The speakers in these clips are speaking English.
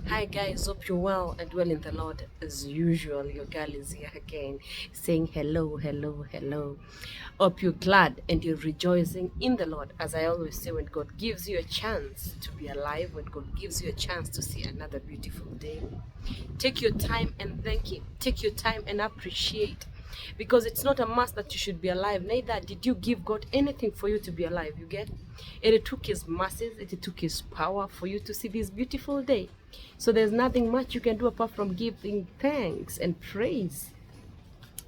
Hi guys, hope you're well and well in the Lord. As usual, your girl is here again saying hello, hello, hello. Hope you're glad and you're rejoicing in the Lord. As I always say, when God gives you a chance to be alive, when God gives you a chance to see another beautiful day, take your time and thank Him. Take your time and appreciate. Because it's not a must that you should be alive. Neither did you give God anything for you to be alive. You get? It took His mercies, it took His power for you to see this beautiful day. So there's nothing much you can do apart from giving thanks and praise.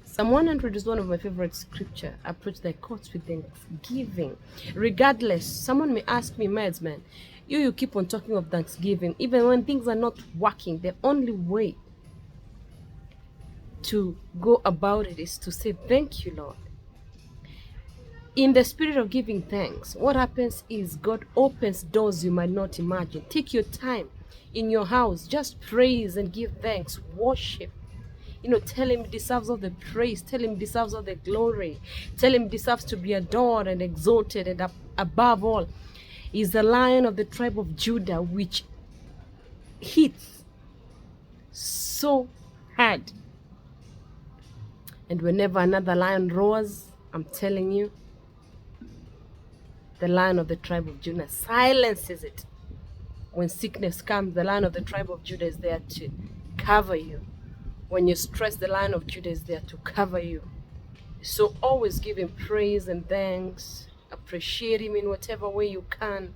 Psalm 100 is one of my favorite scripture. Approach thy courts with thanksgiving. Regardless, someone may ask me, Meds man, you keep on talking of thanksgiving, even when things are not working. The only way to go about it is to say, thank you, Lord. In the spirit of giving thanks, what happens is God opens doors you might not imagine. Take your time in your house, just praise and give thanks, worship. Tell Him He deserves all the praise, tell Him He deserves all the glory, tell Him He deserves to be adored and exalted, and above all, He's the Lion of the tribe of Judah, which hits so hard. And whenever another lion roars, I'm telling you, the Lion of the tribe of Judah silences it. When sickness comes, the Lion of the tribe of Judah is there to cover you. When you're stressed, the Lion of Judah is there to cover you. So always give Him praise and thanks. Appreciate Him in whatever way you can.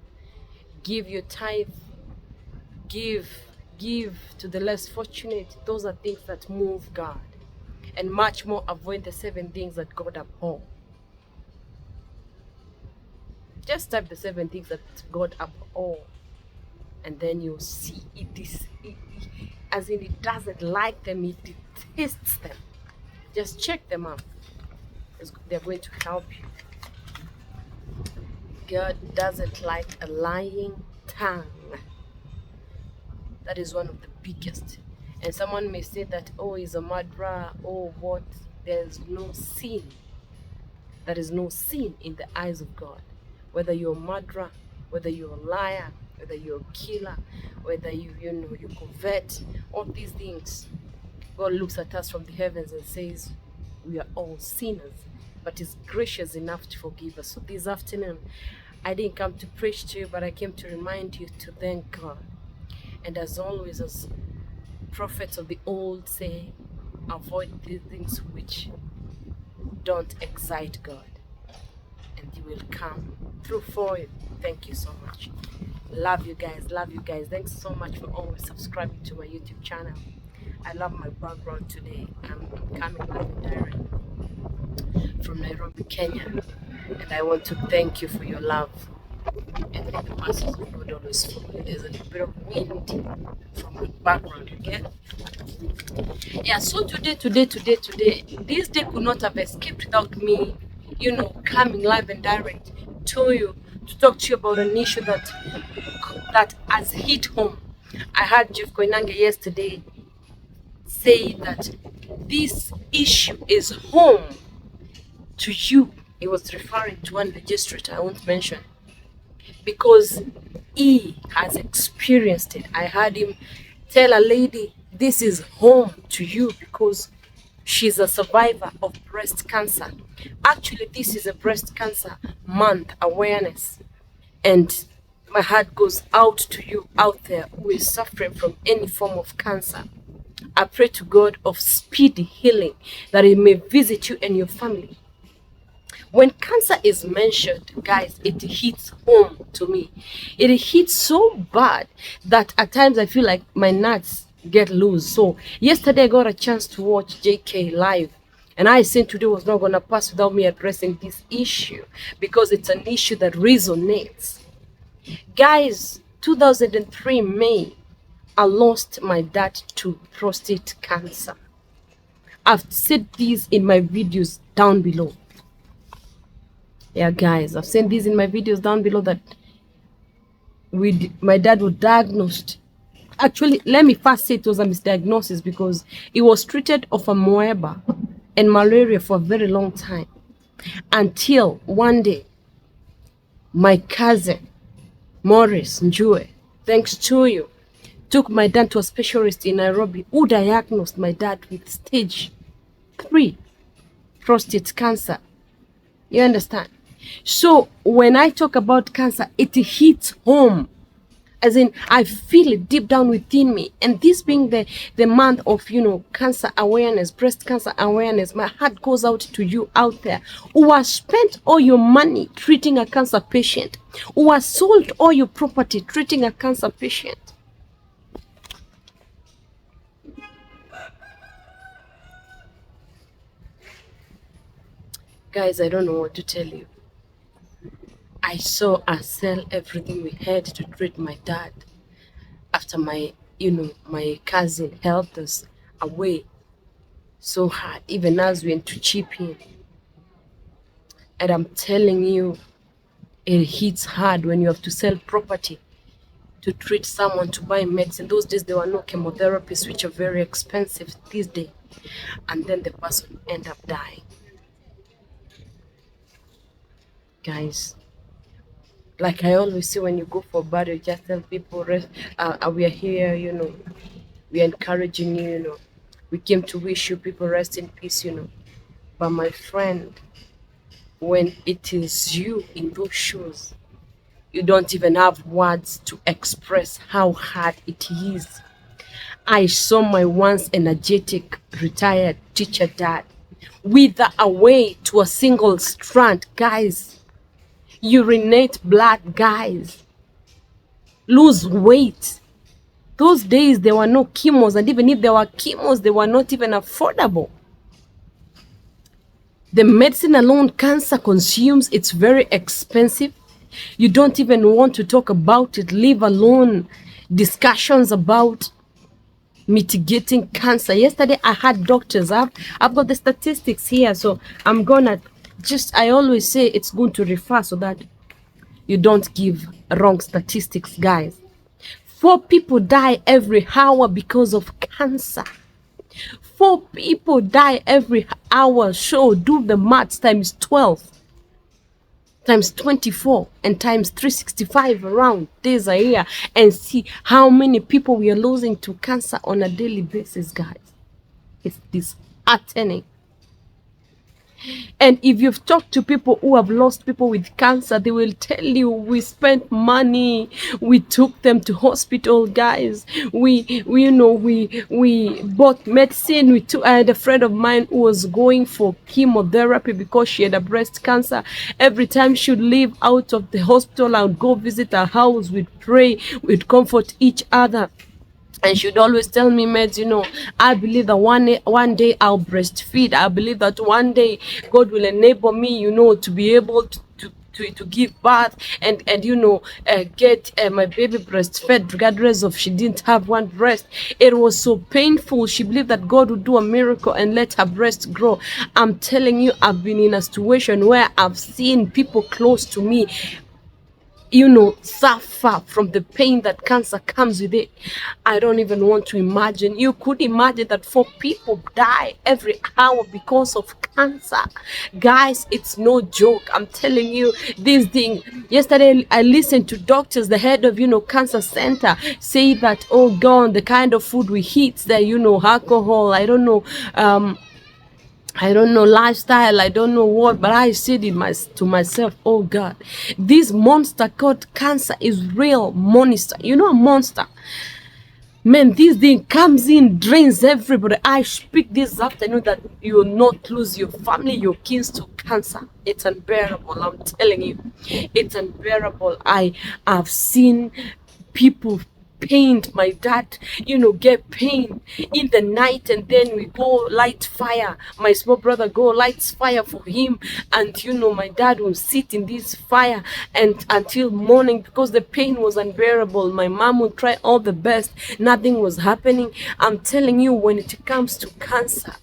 Give your tithe. Give to the less fortunate. Those are things that move God. And much more, avoid the 7 things that God abhors. Just type the 7 things that God abhors, and then you'll see as in it doesn't like them, it detests them. Just check them out. They're going to help you. God doesn't like a lying tongue. That is one of the biggest. And someone may say that, oh, he's a murderer, oh, what? There's no sin. There is no sin in the eyes of God. Whether you're a murderer, whether you're a liar, whether you're a killer, whether you covet, all these things, God looks at us from the heavens and says, we are all sinners, but is gracious enough to forgive us. So this afternoon, I didn't come to preach to you, but I came to remind you to thank God. And as always, as prophets of the old say, avoid these things which don't excite God, and He will come through for you. Thank you so much. Love you guys. Thanks so much for always subscribing to my YouTube channel. I love my background today. I'm coming live and direct from Nairobi, Kenya, and I want to thank you for your love. And may the mercies of God always follow you. There's a little bit of wind from the background, okay? Yeah, so today, this day could not have escaped without me, coming live and direct to talk to you about an issue that has hit home. I heard Jeff Koinange yesterday say that this issue is home to you. He was referring to one legislator I won't mention, because he has experienced it. I heard him tell a lady, this is home to you because she's a survivor of breast cancer. Actually, this is a breast cancer month awareness. And my heart goes out to you out there who is suffering from any form of cancer. I pray to God of speedy healing, that He may visit you and your family. When cancer is mentioned, guys, it hits home to me. It hits so bad that at times I feel like my nuts get loose. So yesterday I got a chance to watch JK live, and I said today was not going to pass without me addressing this issue, because it's an issue that resonates. Guys, 2003 May, I lost my dad to prostate cancer. I've said these in my videos down below. Yeah, guys, I've seen these in my videos down below that my dad was diagnosed. Actually, let me first say it was a misdiagnosis, because he was treated of amoeba and malaria for a very long time, until one day my cousin Morris Njue thanks to you. Took my dad to a specialist in Nairobi who diagnosed my dad with stage 3 prostate cancer. You understand? So when I talk about cancer, it hits home. As in, I feel it deep down within me. And this being the month of, cancer awareness, breast cancer awareness, my heart goes out to you out there who have spent all your money treating a cancer patient, who have sold all your property treating a cancer patient. Guys, I don't know what to tell you. I saw us sell everything we had to treat my dad after my cousin helped us away so hard, even as we went to chip in. And I'm telling you, it hits hard when you have to sell property to treat someone, to buy medicine. Those days there were no chemotherapies, which are very expensive these days, and then the person end up dying. Guys, like I always say, when you go for burial, just tell people, we are here, we are encouraging you, we came to wish you people rest in peace, But my friend, when it is you in those shoes, you don't even have words to express how hard it is. I saw my once energetic retired teacher dad wither away to a single strand, guys. Urinate blood, guys. Lose weight. Those days there were no chemos, and even if there were chemos, they were not even affordable. The medicine alone cancer consumes, it's very expensive. You don't even want to talk about it, leave alone discussions about mitigating cancer. Yesterday I had doctors, I've got the statistics here, so I'm gonna I always say it's good to refer so that you don't give wrong statistics, guys. 4 people die every hour because of cancer. 4 people die every hour. So do the maths, times 12, times 24, and times 365 around days a year, and see how many people we are losing to cancer on a daily basis, guys. It's disheartening. And if you've talked to people who have lost people with cancer, they will tell you, we spent money, we took them to hospital, guys. We bought medicine. I had a friend of mine who was going for chemotherapy because she had a breast cancer. Every time she'd leave out of the hospital, I would go visit her house, we'd pray, we'd comfort each other. And she'd always tell me, Meds, I believe that one day I'll breastfeed. I believe that one day God will enable me, to be able to give birth and get my baby breastfed, regardless of she didn't have one breast. It was so painful. She believed that God would do a miracle and let her breast grow. I'm telling you, I've been in a situation where I've seen people close to me suffer from the pain that cancer comes with it. I don't even want to imagine. You could imagine that 4 people die every hour because of cancer. Guys, it's no joke. I'm telling you this thing. Yesterday, I listened to doctors, the head of, cancer center, say that, oh God, the kind of food we eat, the, alcohol, I don't know, lifestyle, I don't know what, but I said to myself, oh God, this monster called cancer is real monster. A monster. Man, this thing comes in, drains everybody. I speak this afternoon that you will not lose your family, your kids to cancer. It's unbearable, I'm telling you. It's unbearable. I have seen people pained my dad, get pain in the night, and then we go light fire. My small brother go lights fire for him, and my dad will sit in this fire and until morning because the pain was unbearable. My mom would try all the best, nothing was happening. I'm telling you, when it comes to cancer,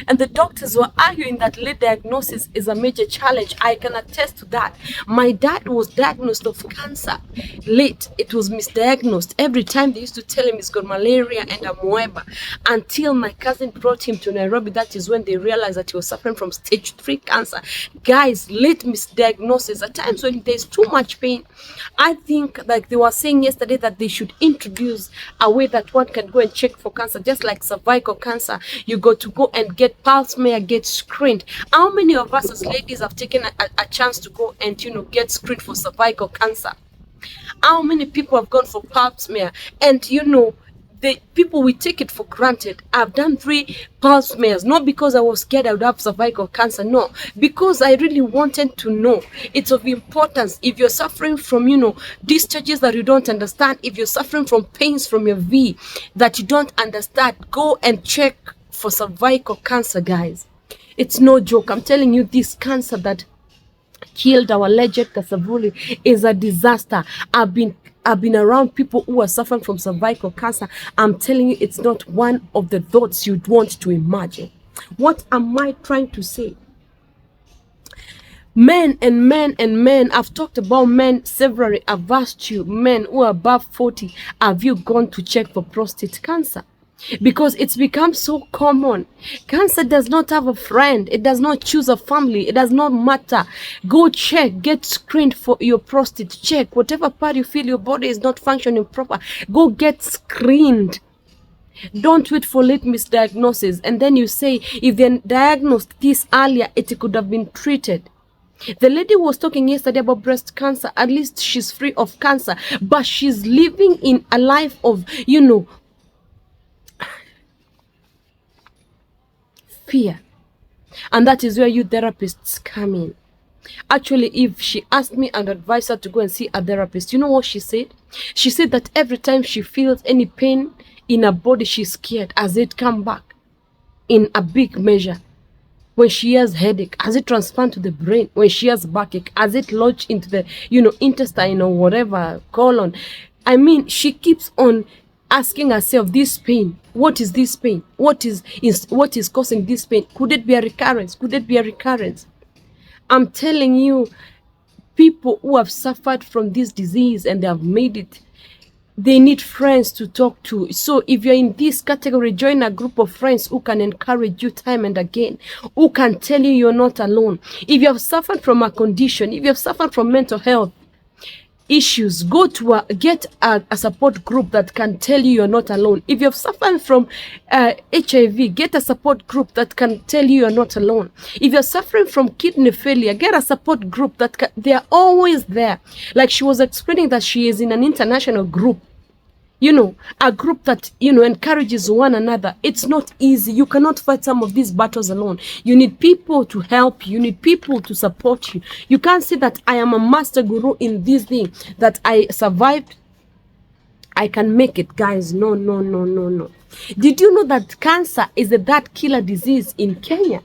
And the doctors were arguing that late diagnosis is a major challenge. I can attest to that. My dad was diagnosed of cancer late. It was misdiagnosed. Every time they used to tell him he's got malaria and amoeba, until my cousin brought him to Nairobi. That is when they realized that he was suffering from stage 3 cancer. Guys, late misdiagnosis, at times when there's too much pain. I think, like they were saying yesterday, that they should introduce a way that one can go and check for cancer, just like cervical cancer. You got to go and get pulse smear, get screened. How many of us as ladies have taken a chance to go and, you know, get screened for cervical cancer? How many people have gone for pulse smear? And, you know, the people, we take it for granted. I've done 3 pulse smears, not because I was scared I would have cervical cancer, no, because I really wanted to know. It's of importance. If you're suffering from, you know, discharges that you don't understand, if you're suffering from pains from your V that you don't understand, go and check for cervical cancer, guys. It's no joke. I'm telling you, this cancer that killed our legend Kasavuli is a disaster. I've been around people who are suffering from cervical cancer. I'm telling you, it's not one of the thoughts you'd want to imagine. What am I trying to say? Men and men and men. I've talked about men severally. I've asked you, men who are above 40, have you gone to check for prostate cancer? Because it's become so common. Cancer does not have a friend. It does not choose a family. It does not matter. Go check. Get screened for your prostate. Check whatever part you feel your body is not functioning proper. Go get screened. Don't wait for late misdiagnosis. And then you say, if they're diagnosed this earlier, it could have been treated. The lady was talking yesterday about breast cancer. At least she's free of cancer. But she's living in a life of, you know, fear. And that is where you therapists come in. Actually, if she asked me and advised her to go and see a therapist, you know what she said? She said that every time she feels any pain in her body, she's scared. Has it come back in a big measure? When she has headache, has it transferred to the brain? When she has backache, has it lodged into the, you know, intestine or whatever, colon? I mean, she keeps on asking herself, this pain, what is this pain? What is causing this pain? Could it be a recurrence? Could it be a recurrence? I'm telling you, people who have suffered from this disease and they have made it, they need friends to talk to. So if you're in this category, join a group of friends who can encourage you time and again, who can tell you you're not alone. If you have suffered from a condition, if you have suffered from mental health issues, go to get a support group that can tell you you're not alone. If you're suffering from HIV, get a support group that can tell you you're not alone. If you're suffering from kidney failure, get a support group that they're always there. Like she was explaining that she is in an international group, you know, a group that, you know, encourages one another. It's not easy. You cannot fight some of these battles alone. You need people to help you. You need people to support you. You can't say that I am a master guru in this thing, that I survived, I can make it. Guys, no, no, no, no, no. Did you know that cancer is that killer disease in Kenya?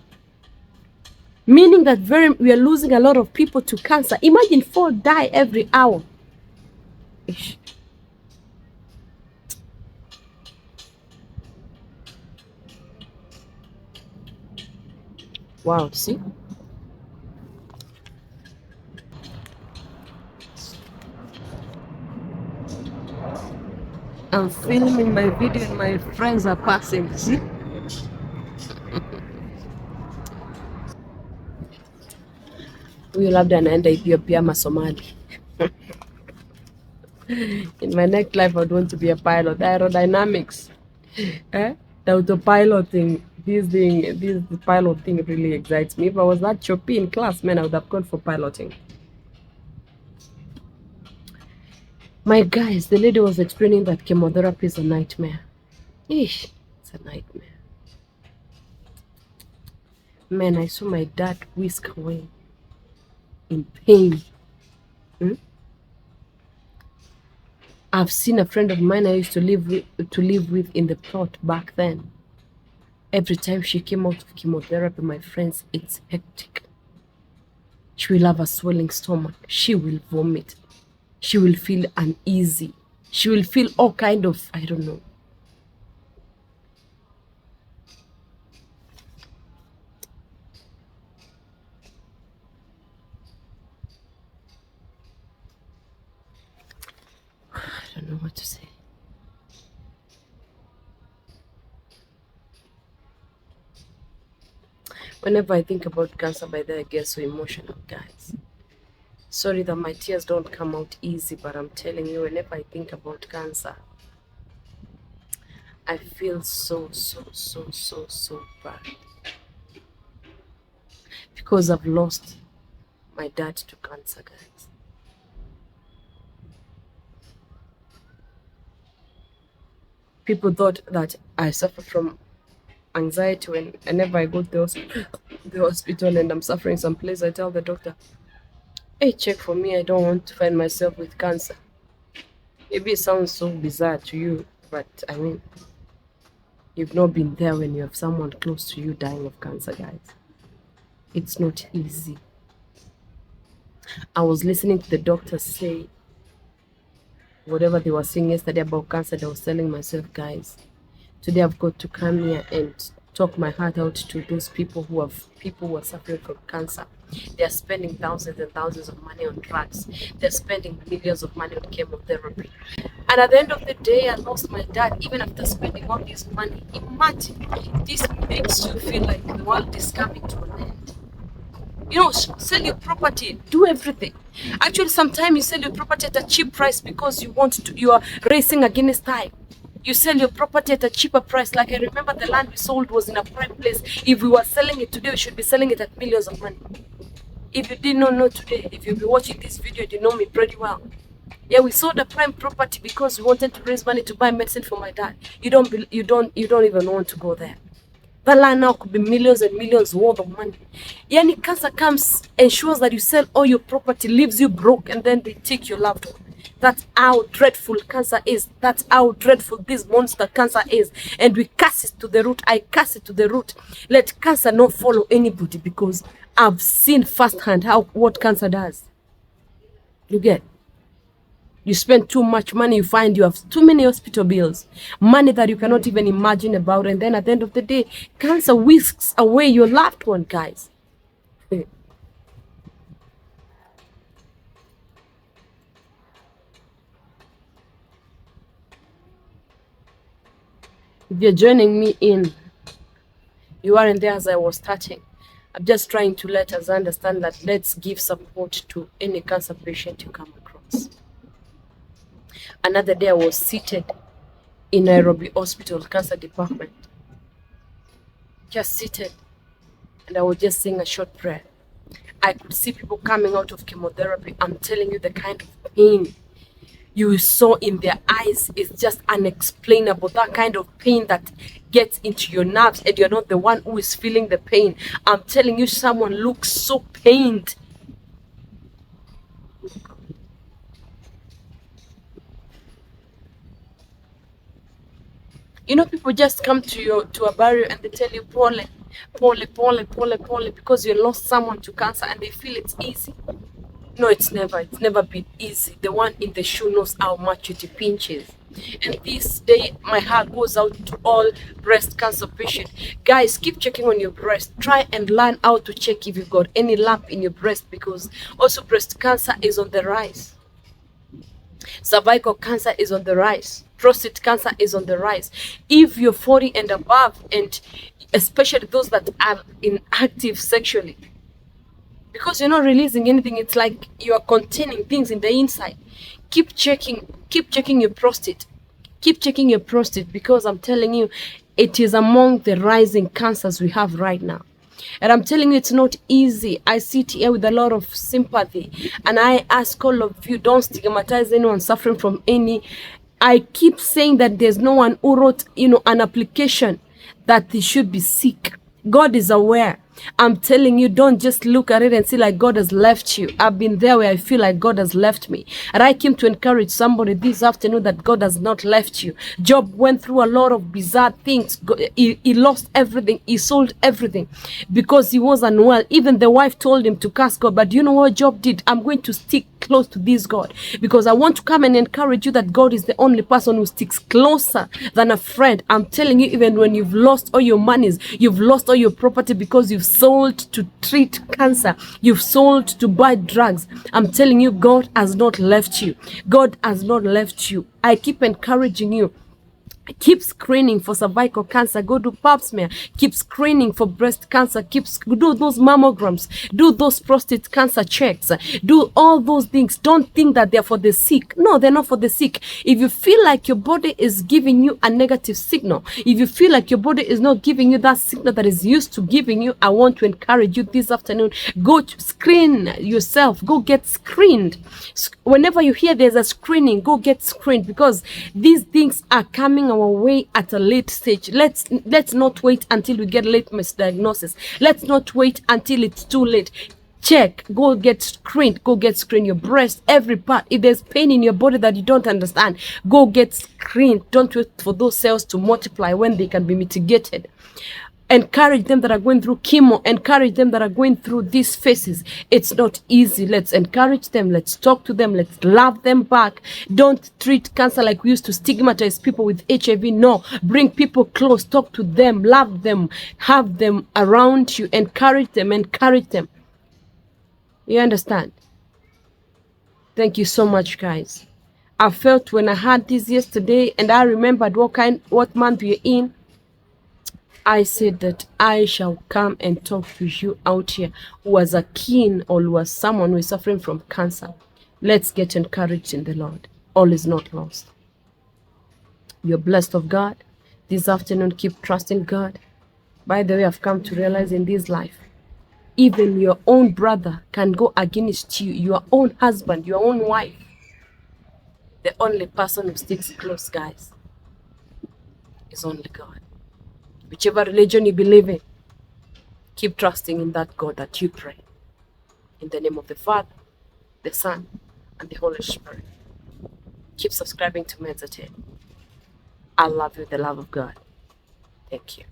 Meaning that we are losing a lot of people to cancer. Imagine 4 die every hour. Ish. Wow, see? I'm filming my video and my friends are passing, see? Huyu labda anaenda Ethiopia ama Somali. In my next life, I'd want to be a pilot. Aerodynamics. The autopiloting, this pilot thing really excites me. If I was that choppy in class, man, I would have gone for piloting. My guys, the lady was explaining that chemotherapy is a nightmare. Eesh, it's a nightmare. Man, I saw my dad whisk away in pain. I've seen a friend of mine I used to live with in the plot back then. Every time she came out of chemotherapy, my friends, it's hectic. She will have a swelling stomach. She will vomit. She will feel uneasy. She will feel all kind of, I don't know. don't know what to say. Whenever I think about cancer, by then I get so emotional, guys. Sorry that my tears don't come out easy, but I'm telling you, whenever I think about cancer, I feel so bad. Because I've lost my dad to cancer, guys. People thought that I suffer from anxiety whenever I go to the hospital and I'm suffering someplace. I tell the doctor, hey, check for me. I don't want to find myself with cancer. Maybe it sounds so bizarre to you, but I mean, you've not been there when you have someone close to you dying of cancer, guys. It's not easy. I was listening to the doctor say whatever they were saying yesterday about cancer. I was telling myself, guys, today I've got to come here and talk my heart out to those people who are suffering from cancer. They're spending thousands and thousands of money on drugs. They're spending millions of money on chemotherapy. And at the end of the day, I lost my dad even after spending all this money. Imagine, this makes you feel like the world is coming to an end. You know, sell your property, do everything. Actually, sometimes you sell your property at a cheap price because you are racing against time. You sell your property at a cheaper price. Like I remember the land we sold was in a prime place. If we were selling it today, we should be selling it at millions of money. If you did not know today, if you've been watching this video, you know me pretty well. Yeah, we sold a prime property because we wanted to raise money to buy medicine for my dad. You don't even want to go there. That land now could be millions and millions worth of money. Yani cancer comes, ensures that you sell all your property, leaves you broke, and then they take your loved one. That's how dreadful cancer is. That's how dreadful this monster cancer is. And we curse it to the root. I curse it to the root. Let cancer not follow anybody, because I've seen firsthand what cancer does. You get? You spend too much money, you find you have too many hospital bills, money that you cannot even imagine about, and then at the end of the day, cancer whisks away your loved one, guys. If you're joining me in, you aren't there as I was starting. I'm just trying to let us understand that let's give support to any cancer patient you come across. Another day I was seated in Nairobi Hospital Cancer Department. Just seated, and I was just saying a short prayer. I could see people coming out of chemotherapy. I'm telling you, the kind of pain you saw in their eyes is just unexplainable. That kind of pain that gets into your nerves and you're not the one who is feeling the pain. I'm telling you, someone looks so pained. You know, people just come to a burial and they tell you pole, because you lost someone to cancer, and they feel it's easy. No, it's never been easy. The one in the shoe knows how much it pinches. And this day, my heart goes out to all breast cancer patients. Guys, keep checking on your breast. Try and learn how to check if you've got any lump in your breast, because also breast cancer is on the rise. Cervical cancer is on the rise. Prostate cancer is on the rise. If you're 40 and above, and especially those that are inactive sexually, because you're not releasing anything, it's like you are containing things in the inside. Keep checking your prostate. Keep checking your prostate, because I'm telling you, it is among the rising cancers we have right now. And I'm telling you, it's not easy. I sit here with a lot of sympathy, and I ask all of you, don't stigmatize anyone suffering from any. I keep saying that there's no one who wrote, an application that they should be sick. God is aware. I'm telling you, don't just look at it and see like God has left you. I've been there where I feel like God has left me. And I came to encourage somebody this afternoon that God has not left you. Job went through a lot of bizarre things. He lost everything. He sold everything because he was unwell. Even the wife told him to curse God. But you know what Job did? I'm going to stick close to this God, because I want to come and encourage you that God is the only person who sticks closer than a friend. I'm telling you, even when you've lost all your monies, you've lost all your property because you've you've sold to treat cancer, you've sold to buy drugs. I'm telling you, God has not left you. God has not left you. I keep encouraging you. Keep screening for cervical cancer. Go do pap smear. Keep screening for breast cancer. Do those mammograms. Do those prostate cancer checks. Do all those things. Don't think that they're for the sick. No, they're not for the sick. If you feel like your body is giving you a negative signal, if you feel like your body is not giving you that signal that is used to giving you, I want to encourage you this afternoon. Go to screen yourself. Go get screened. Whenever you hear there's a screening, go get screened, because these things are coming our way at a late stage. Let's not wait until we get late misdiagnosis. Let's not wait until it's too late. Check, go get screened, your breast, every part. If there's pain in your body that you don't understand, go get screened. Don't wait for those cells to multiply when they can be mitigated. Encourage them that are going through chemo. Encourage them that are going through these phases. It's not easy. Let's encourage them. Let's talk to them. Let's love them back. Don't treat cancer like we used to stigmatize people with HIV. No, bring people close. Talk to them. Love them. Have them around you. Encourage them. Encourage them. You understand? Thank you so much, guys. I felt when I had this yesterday, and I remembered what month we're in. I said that I shall come and talk to you out here who was a kin or who was someone who is suffering from cancer. Let's get encouraged in the Lord. All is not lost. You're blessed of God. This afternoon, keep trusting God. By the way, I've come to realize in this life, even your own brother can go against you, your own husband, your own wife. The only person who sticks close, guys, is only God. Whichever religion you believe in, keep trusting in that God that you pray. In the name of the Father, the Son, and the Holy Spirit. Keep subscribing to Meditated. I love you with the love of God. Thank you.